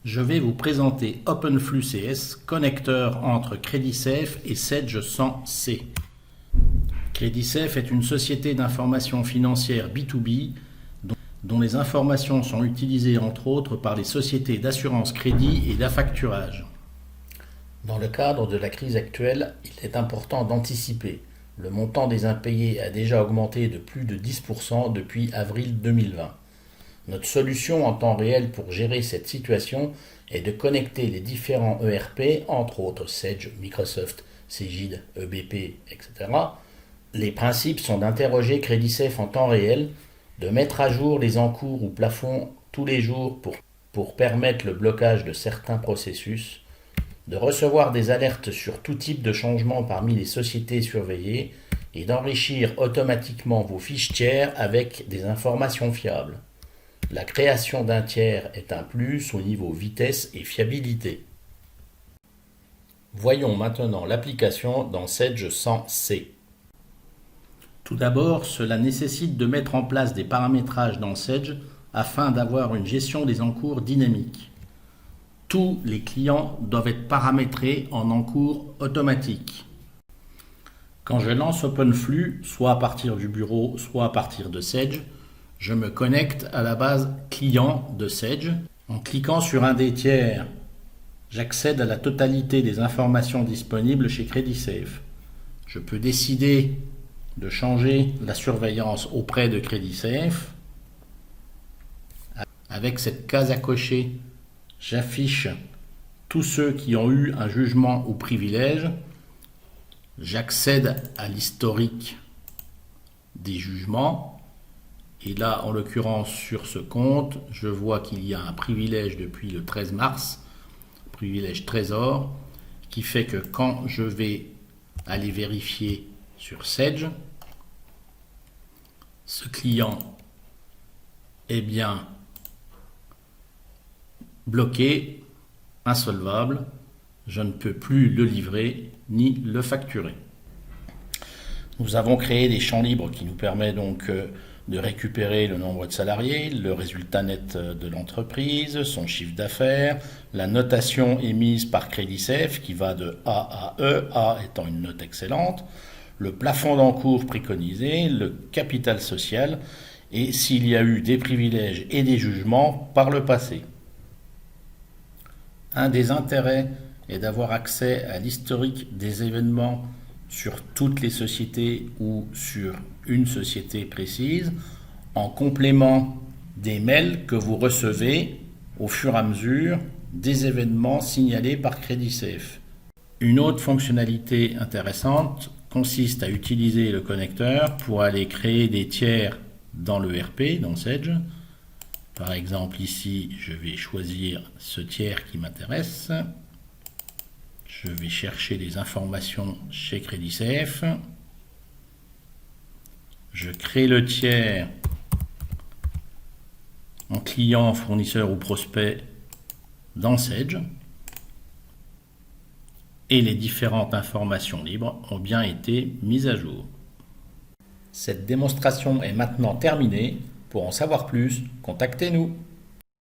Je vais vous présenter OpenFlux CS, connecteur entre CreditSafe et Sedge 100C. CreditSafe est une société d'information financière B2B dont les informations sont utilisées entre autres par les sociétés d'assurance crédit et d'affacturage. Dans le cadre de la crise actuelle, il est important d'anticiper. Le montant des impayés a déjà augmenté de plus de 10% depuis avril 2020. Notre solution en temps réel pour gérer cette situation est de connecter les différents ERP, entre autres Sedge, Microsoft, Cegid, EBP, etc. Les principes sont d'interroger CreditSafe en temps réel, de mettre à jour les encours ou plafonds tous les jours pour permettre le blocage de certains processus, de recevoir des alertes sur tout type de changement parmi les sociétés surveillées et d'enrichir automatiquement vos fiches tiers avec des informations fiables. La création d'un tiers est un plus au niveau vitesse et fiabilité. Voyons maintenant l'application dans Sedge 100C. Tout d'abord, cela nécessite de mettre en place des paramétrages dans Sedge afin d'avoir une gestion des encours dynamique. Tous les clients doivent être paramétrés en encours automatique. Quand je lance OpenFlux, soit à partir du bureau, soit à partir de Sedge, je me connecte à la base client de Sedge. En cliquant sur un des tiers, j'accède à la totalité des informations disponibles chez CreditSafe. Je peux décider de changer la surveillance auprès de CreditSafe. Avec cette case à cocher, j'affiche tous ceux qui ont eu un jugement ou privilège. J'accède à l'historique des jugements. Et là, en l'occurrence, sur ce compte, je vois qu'il y a un privilège depuis le 13 mars, privilège Trésor, qui fait que quand je vais aller vérifier sur Sedge, ce client est bien bloqué, insolvable, je ne peux plus le livrer ni le facturer. Nous avons créé des champs libres qui nous permettent donc de récupérer le nombre de salariés, le résultat net de l'entreprise, son chiffre d'affaires, la notation émise par CreditSafe qui va de A à E, A étant une note excellente, le plafond d'encours préconisé, le capital social et s'il y a eu des privilèges et des jugements par le passé. Un des intérêts est d'avoir accès à l'historique des événements sur toutes les sociétés ou sur une société précise, en complément des mails que vous recevez au fur et à mesure des événements signalés par CreditSafe. Une autre fonctionnalité intéressante consiste à utiliser le connecteur pour aller créer des tiers dans l'ERP, dans Sedge. Par exemple, ici, je vais choisir ce tiers qui m'intéresse. Je vais chercher des informations chez CreditSafe. Je crée le tiers en client, fournisseur ou prospect dans Sedge. Et les différentes informations libres ont bien été mises à jour. Cette démonstration est maintenant terminée. Pour en savoir plus, contactez-nous.